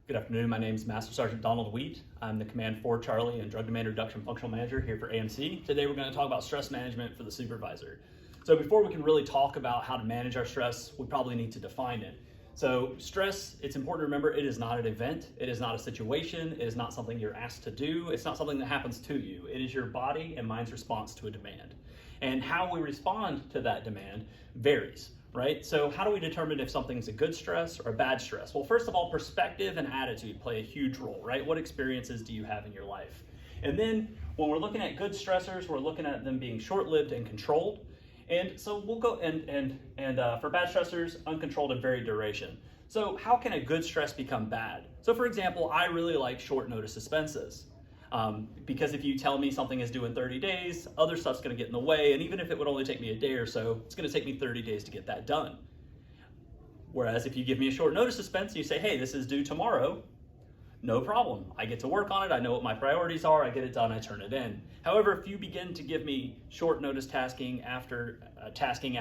Good afternoon. My name is Master Sergeant Donald Wheat. I'm the Command 4 Charlie and Drug Demand Reduction Functional Manager here for AMC. Today we're going to talk about stress management for the supervisor. So before we can really talk about how to manage our stress, we probably need to define it. So stress, it's important to remember, it is not an event. It is not a situation. It is not something you're asked to do. It's not something that happens to you. It is your body and mind's response to a demand. And how we respond to that demand varies. Right? So how do we determine if something's a good stress or a bad stress? Well, first of all, perspective and attitude play a huge role, right? What experiences do you have in your life? And then when we're looking at good stressors, we're looking at them being short-lived and controlled. And so we'll go for bad stressors, uncontrolled and varied duration. So how can a good stress become bad? So for example, I really like short notice suspenses. Because if you tell me something is due in 30 days, other stuff's going to get in the way, and even if it would only take me a day or so, it's going to take me 30 days to get that done. Whereas if you give me a short notice suspense and you say, hey, this is due tomorrow, no problem. I get to work on it, I know what my priorities are, I get it done, I turn it in. However, if you begin to give me short notice tasking after tasking,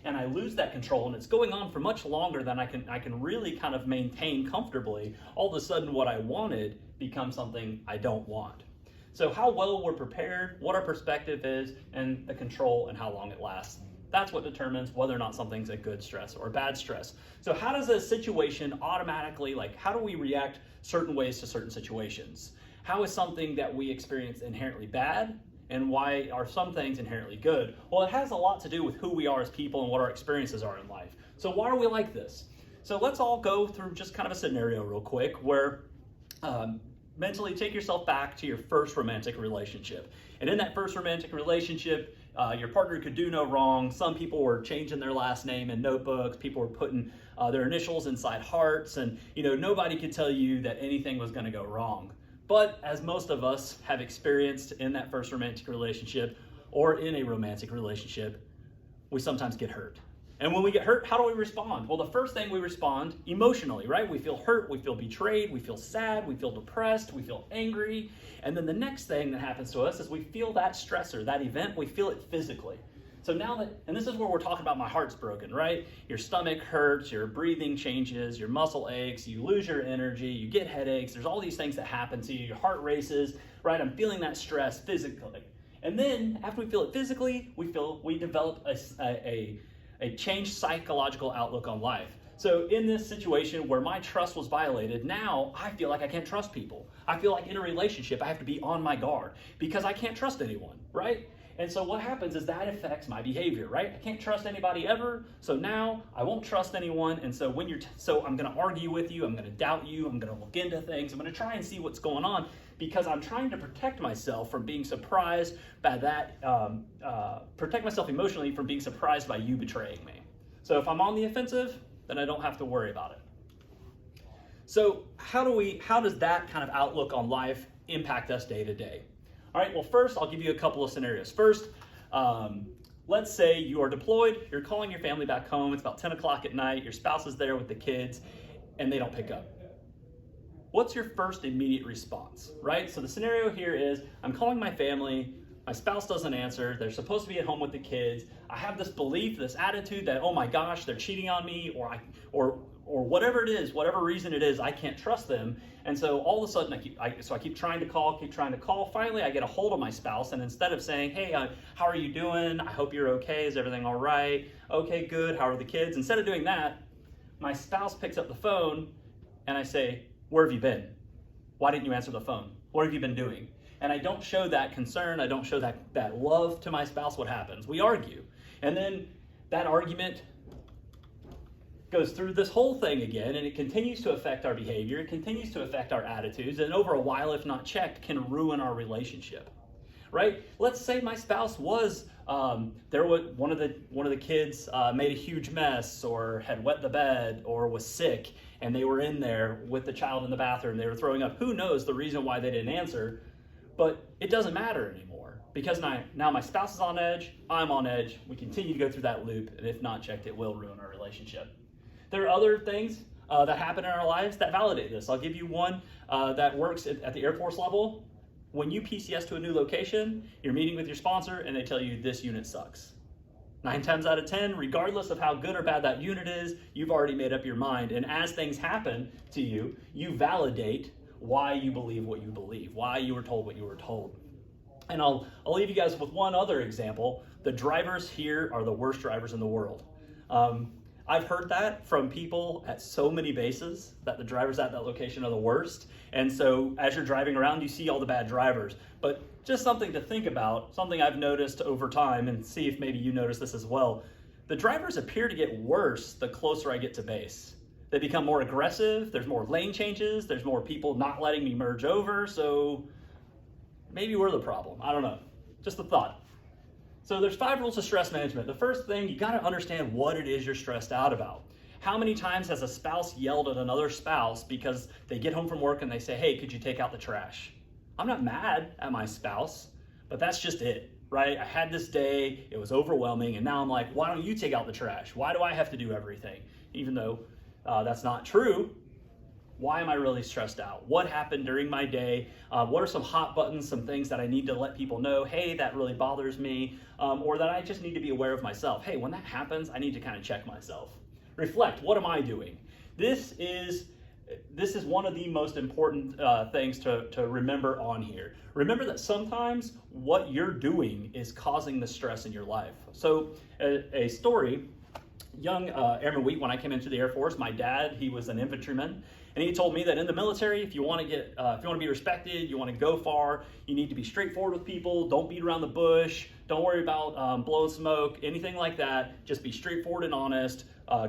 and I lose that control and it's going on for much longer than I can really kind of maintain comfortably, all of a sudden what I wanted becomes something I don't want. So how well we're prepared, what our perspective is, and the control and how long it lasts. That's what determines whether or not something's a good stress or bad stress. So how does a situation automatically, how do we react certain ways to certain situations? How is something that we experience inherently bad? And why are some things inherently good? Well, it has a lot to do with who we are as people and what our experiences are in life. So why are we like this? So let's all go through just kind of a scenario real quick where mentally take yourself back to your first romantic relationship. And in that first romantic relationship, your partner could do no wrong. Some people were changing their last name in notebooks. People were putting their initials inside hearts. And nobody could tell you that anything was going to go wrong. But as most of us have experienced in that first romantic relationship or in a romantic relationship, we sometimes get hurt. And when we get hurt, how do we respond? Well, the first thing we respond emotionally, right? We feel hurt, we feel betrayed, we feel sad, we feel depressed, we feel angry. And then the next thing that happens to us is we feel that stressor, that event, we feel it physically. So and this is where we're talking about my heart's broken, right? Your stomach hurts, your breathing changes, your muscle aches, you lose your energy, you get headaches, there's all these things that happen to you, your heart races, right? I'm feeling that stress physically. And then after we feel it physically, we develop a changed psychological outlook on life. So in this situation where my trust was violated, now I feel like I can't trust people. I feel like in a relationship, I have to be on my guard because I can't trust anyone, right? And so what happens is that affects my behavior, right? I can't trust anybody ever, so now I won't trust anyone, and so so I'm gonna argue with you, I'm gonna doubt you, I'm gonna look into things, I'm gonna try and see what's going on because I'm trying to protect myself from being surprised by that, protect myself emotionally from being surprised by you betraying me. So if I'm on the offensive, then I don't have to worry about it. So how does that kind of outlook on life impact us day to day? All right, well, first, I'll give you a couple of scenarios. First, let's say you are deployed, you're calling your family back home, it's about 10 o'clock at night, your spouse is there with the kids, and they don't pick up. What's your first immediate response, right? So the scenario here is, I'm calling my family, my spouse doesn't answer, they're supposed to be at home with the kids, I have this belief, this attitude that, oh my gosh, they're cheating on me, or whatever it is, whatever reason it is, I can't trust them. And so all of a sudden, I keep trying to call. Finally, I get a hold of my spouse, and instead of saying, hey, how are you doing? I hope you're okay. Is everything all right? Okay, good. How are the kids? Instead of doing that, my spouse picks up the phone, and I say, where have you been? Why didn't you answer the phone? What have you been doing? And I don't show that concern. I don't show that love to my spouse. What happens? We argue. And then that argument goes through this whole thing again, and it continues to affect our behavior, it continues to affect our attitudes, and over a while, if not checked, can ruin our relationship, right? Let's say my spouse was, one of the kids made a huge mess, or had wet the bed, or was sick, and they were in there with the child in the bathroom, they were throwing up. Who knows the reason why they didn't answer, but it doesn't matter anymore, because now my spouse is on edge, I'm on edge, we continue to go through that loop, and if not checked, it will ruin our relationship. There are other things that happen in our lives that validate this. I'll give you one that works at the Air Force level. When you PCS to a new location, you're meeting with your sponsor and they tell you this unit sucks. 9 times out of 10, regardless of how good or bad that unit is, you've already made up your mind. And as things happen to you, you validate why you believe what you believe, why you were told what you were told. And I'll leave you guys with one other example. The drivers here are the worst drivers in the world. I've heard that from people at so many bases that the drivers at that location are the worst. And so as you're driving around, you see all the bad drivers. But just something to think about, something I've noticed over time, and see if maybe you notice this as well. The drivers appear to get worse the closer I get to base. They become more aggressive, there's more lane changes, there's more people not letting me merge over, so maybe we're the problem. I don't know. Just a thought. So there's 5 rules of stress management. The first thing, you got to understand what it is you're stressed out about. How many times has a spouse yelled at another spouse because they get home from work and they say, hey, could you take out the trash? I'm not mad at my spouse, but that's just it, right? I had this day, it was overwhelming, and now I'm like, why don't you take out the trash? Why do I have to do everything? Even though that's not true. Why am I really stressed out? What happened during my day? What are some hot buttons, some things that I need to let people know, hey, that really bothers me, or that I just need to be aware of myself. Hey, when that happens, I need to kind of check myself. Reflect, what am I doing? This is one of the most important things to remember on here. Remember that sometimes what you're doing is causing the stress in your life. So a story, young Airman Wheat, when I came into the Air Force, my dad, he was an infantryman. And he told me that in the military, if you want to be respected, you want to go far, you need to be straightforward with people. Don't beat around the bush. Don't worry about blowing smoke, anything like that. Just be straightforward and honest.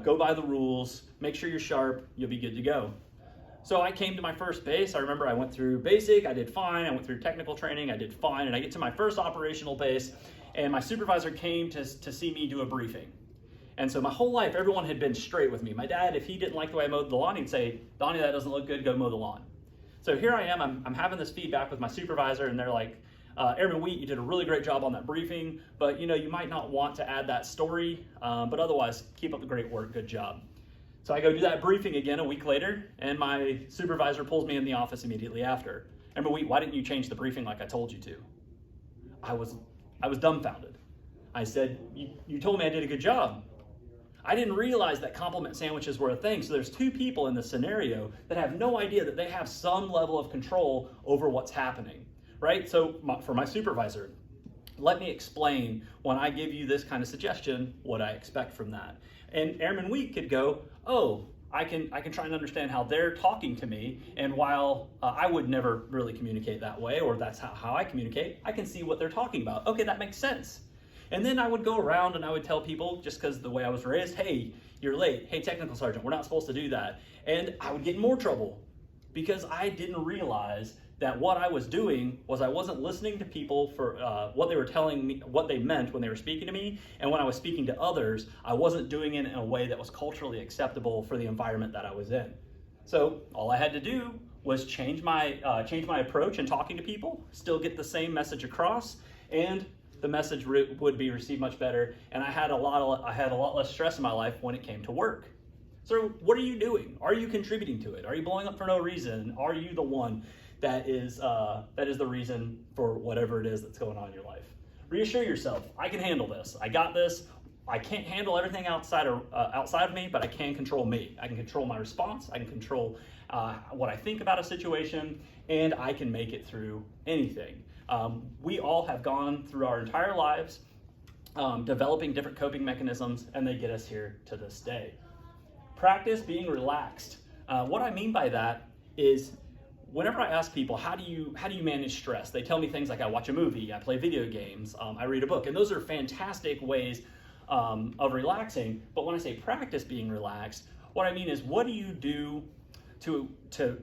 Go by the rules. Make sure you're sharp. You'll be good to go. So I came to my first base. I remember I went through basic. I did fine. I went through technical training. I did fine. And I get to my first operational base, and my supervisor came to see me do a briefing. And so my whole life, everyone had been straight with me. My dad, if he didn't like the way I mowed the lawn, he'd say, Donnie, that doesn't look good, go mow the lawn. So here I am, I'm having this feedback with my supervisor, and they're like, Airman Wheat, you did a really great job on that briefing, but you might not want to add that story, but otherwise, keep up the great work, good job. So I go do that briefing again a week later, and my supervisor pulls me in the office immediately after. Airman Wheat, why didn't you change the briefing like I told you to? I was dumbfounded. I said, you told me I did a good job. I didn't realize that compliment sandwiches were a thing. So there's 2 people in this scenario that have no idea that they have some level of control over what's happening, right? So for my supervisor, let me explain when I give you this kind of suggestion, what I expect from that. And Airman Wheat could go, oh, I can try and understand how they're talking to me. And while I would never really communicate that way, or that's how I communicate, I can see what they're talking about. Okay, that makes sense. And then I would go around and I would tell people, just because the way I was raised, hey, you're late. Hey, technical sergeant, we're not supposed to do that. And I would get in more trouble because I didn't realize that what I was doing was I wasn't listening to people for what they were telling me, what they meant when they were speaking to me. And when I was speaking to others, I wasn't doing it in a way that was culturally acceptable for the environment that I was in. So all I had to do was change my approach in talking to people, still get the same message across, and the message would be received much better, and I had a lot less stress in my life when it came to work. So what are you doing? Are you contributing to it? Are you blowing up for no reason? Are you the one that is the reason for whatever it is that's going on in your life? Reassure yourself, I can handle this. I got this. I can't handle everything outside of me, but I can control me. I can control my response. I can control what I think about a situation, and I can make it through anything. We all have gone through our entire lives developing different coping mechanisms, and they get us here to this day. Practice being relaxed. What I mean by that is whenever I ask people, how do you manage stress? They tell me things like I watch a movie, I play video games, I read a book, and those are fantastic ways of relaxing. But when I say practice being relaxed, what I mean is what do you do to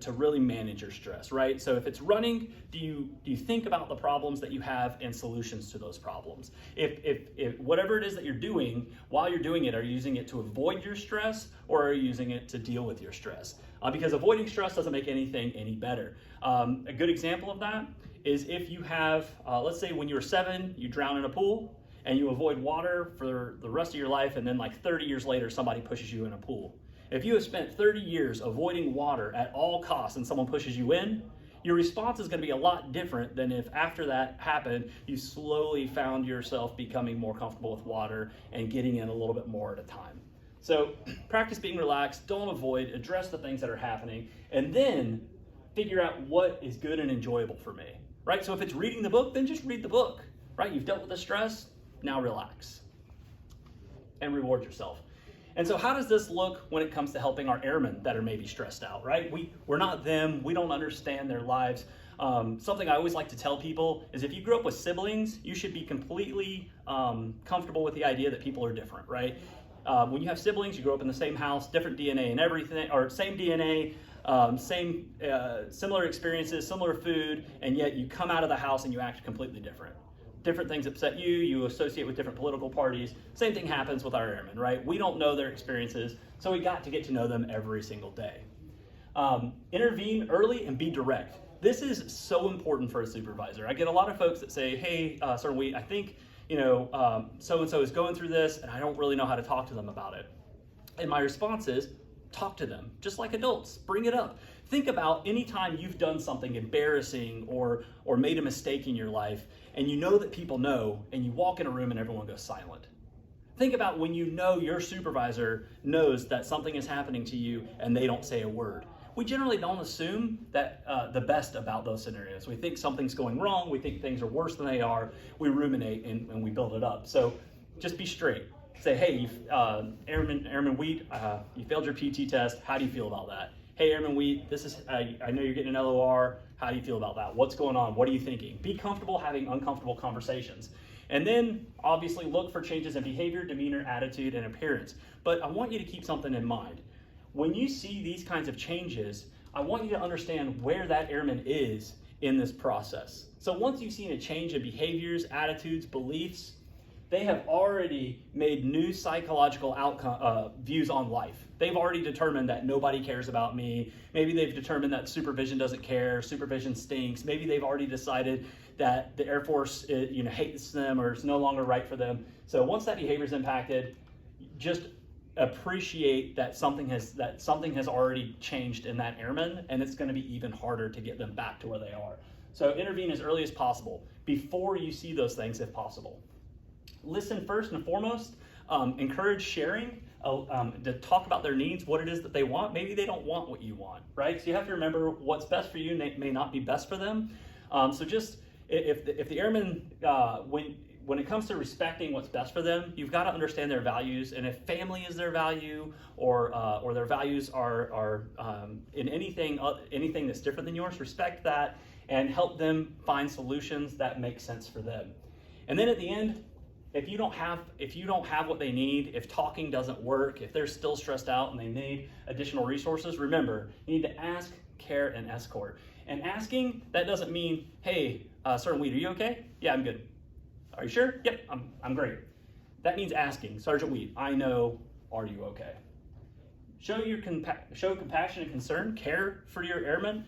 really manage your stress, right? So if it's running, do you think about the problems that you have and solutions to those problems? If whatever it is that you're doing, while you're doing it, are you using it to avoid your stress, or are you using it to deal with your stress? Because avoiding stress doesn't make anything any better. A good example of that is if you have, let's say when you were 7, you drown in a pool, and you avoid water for the rest of your life, and then like 30 years later, somebody pushes you in a pool. If you have spent 30 years avoiding water at all costs and someone pushes you in, your response is going to be a lot different than if after that happened, you slowly found yourself becoming more comfortable with water and getting in a little bit more at a time. So practice being relaxed, don't avoid, address the things that are happening, and then figure out what is good and enjoyable for me, right? So if it's reading the book, then just read the book, right? You've dealt with the stress, now relax and reward yourself. And so how does this look when it comes to helping our airmen that are maybe stressed out, right? We're not them. We don't understand their lives. Something I always like to tell people is if you grew up with siblings, you should be completely comfortable with the idea that people are different, right? When you have siblings, you grow up in the same house, different DNA and everything, or same DNA, similar experiences, similar food, and yet you come out of the house and you act completely different. Different things upset you, you associate with different political parties. Same thing happens with our airmen, right? We don't know their experiences, so we got to get to know them every single day. Intervene early and be direct. This is so important for a supervisor. I get a lot of folks that say, hey, Sir, I think, so-and-so is going through this and I don't really know how to talk to them about it. And my response is, talk to them, just like adults, bring it up. Think about any time you've done something embarrassing or made a mistake in your life and you know that people know and you walk in a room and everyone goes silent. Think about when you know your supervisor knows that something is happening to you and they don't say a word. We generally don't assume that the best about those scenarios. We think something's going wrong, we think things are worse than they are, we ruminate and we build it up. So just be straight. Say, hey, Airman Wheat, you failed your PT test. How do you feel about that? Hey, Airman Wheat, I know you're getting an LOR. How do you feel about that? What's going on? What are you thinking? Be comfortable having uncomfortable conversations. And then obviously look for changes in behavior, demeanor, attitude, and appearance. But I want you to keep something in mind. When you see these kinds of changes, I want you to understand where that airman is in this process. So once you've seen a change in behaviors, attitudes, beliefs, they have already made new psychological views on life. They've already determined that nobody cares about me. Maybe they've determined that supervision doesn't care, supervision stinks. Maybe they've already decided that the Air Force hates them or is no longer right for them. So once that behavior is impacted, just appreciate that something has already changed in that airman, and it's going to be even harder to get them back to where they are. So intervene as early as possible before you see those things if possible. Listen first and foremost, encourage sharing, to talk about their needs, what it is that they want. Maybe they don't want what you want, right? So you have to remember what's best for you may not be best for them. So just if the airmen, when it comes to respecting what's best for them, you've got to understand their values. And if family is their value or their values are in anything that's different than yours, respect that and help them find solutions that make sense for them. And then at the end, if you don't have what they need, if talking doesn't work, if they're still stressed out and they need additional resources, remember, you need to ask, care, and escort. And asking, that doesn't mean, hey, Sergeant Wheat, are you okay? Yeah, I'm good. Are you sure? Yep, I'm great. That means asking, Sergeant Wheat, I know, are you okay? Show compassion and concern, care for your airmen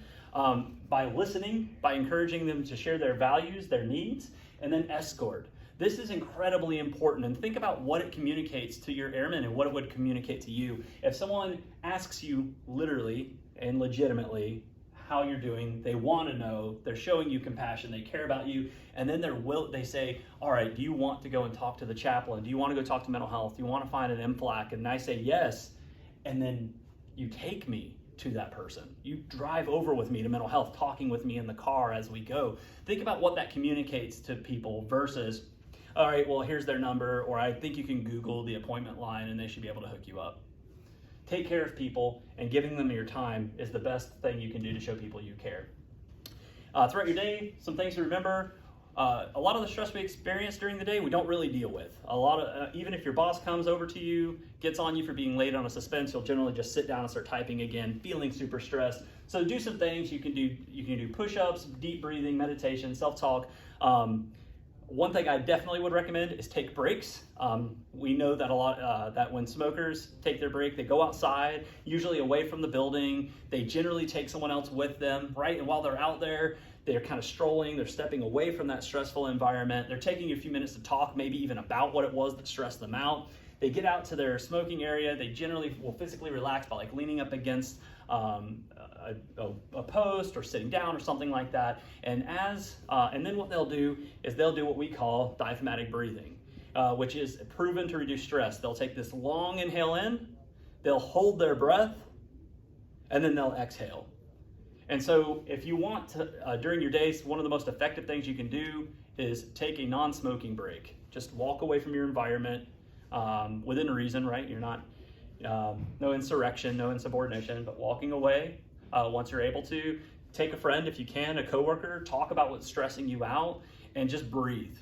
by listening, by encouraging them to share their values, their needs, and then escort. This is incredibly important, and think about what it communicates to your airmen and what it would communicate to you. If someone asks you literally and legitimately how you're doing, they want to know, they're showing you compassion, they care about you, and then they say, all right, do you want to go and talk to the chaplain? Do you want to go talk to mental health? Do you want to find an MFLAC? And I say yes, and then you take me to that person. You drive over with me to mental health, talking with me in the car as we go. Think about what that communicates to people versus, all right, well, here's their number, or I think you can Google the appointment line and they should be able to hook you up. Take care of people, and giving them your time is the best thing you can do to show people you care. Throughout your day, some things to remember. A lot of the stress we experience during the day, we don't really deal with. Even if your boss comes over to you, gets on you for being late on a suspense, you'll generally just sit down and start typing again, feeling super stressed. So do some things. You can do push-ups, deep breathing, meditation, self-talk. One thing I definitely would recommend is take breaks. We know that that when smokers take their break, they go outside, usually away from the building. They generally take someone else with them, right? And while they're out there, they're kind of strolling, they're stepping away from that stressful environment. They're taking a few minutes to talk, maybe even about what it was that stressed them out. They get out to their smoking area. They generally will physically relax by leaning up against a post or sitting down or something like that. And then what they'll do is they'll do what we call diaphragmatic breathing, which is proven to reduce stress. They'll take this long inhale in, they'll hold their breath, and then they'll exhale. And so if you want to, during your days, one of the most effective things you can do is take a non-smoking break. Just walk away from your environment within reason, right? You're not, no insurrection, no insubordination, but walking away once you're able to. Take a friend if you can, a coworker, talk about what's stressing you out, and just breathe.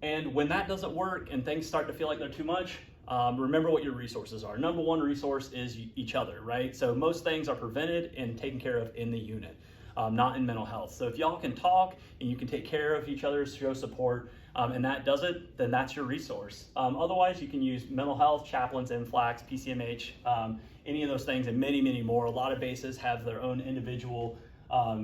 And when that doesn't work and things start to feel like they're too much, remember what your resources are. Number one resource is each other, right? So most things are prevented and taken care of in the unit, not in mental health. So if y'all can talk and you can take care of each other, show support, and that does it, then that's your resource. Otherwise, you can use mental health, chaplains, NFLACS, PCMH, any of those things, and many, many more. A lot of bases have their own individual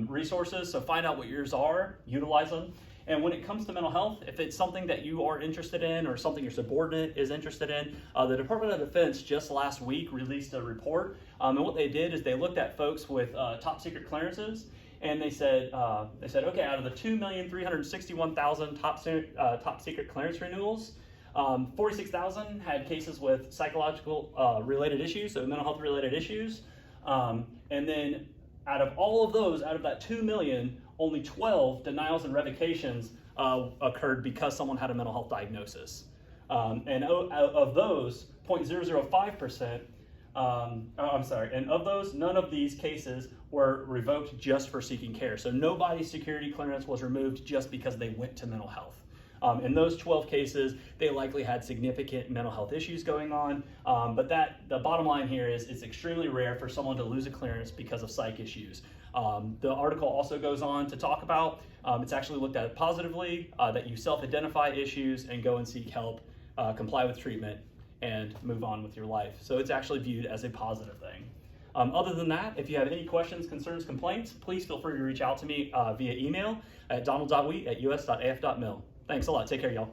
resources, so find out what yours are, utilize them. And when it comes to mental health, if it's something that you are interested in or something your subordinate is interested in, the Department of Defense just last week released a report. And what they did is they looked at folks with top secret clearances, and they said, okay, out of the 2,361,000 top secret clearance renewals, 46,000 had cases with psychological related issues, so mental health related issues. And then out of all of those, out of that 2 million, only 12 denials and revocations occurred because someone had a mental health diagnosis. And of those, 0.005%, and of those, none of these cases were revoked just for seeking care. So nobody's security clearance was removed just because they went to mental health. In those 12 cases, they likely had significant mental health issues going on, but the bottom line here is it's extremely rare for someone to lose a clearance because of psych issues. The article also goes on to talk about, it's actually looked at positively, that you self-identify issues and go and seek help, comply with treatment, and move on with your life. So it's actually viewed as a positive thing. Other than that, if you have any questions, concerns, complaints, please feel free to reach out to me via email at donald.wheat@us.af.mil. Thanks a lot. Take care, y'all.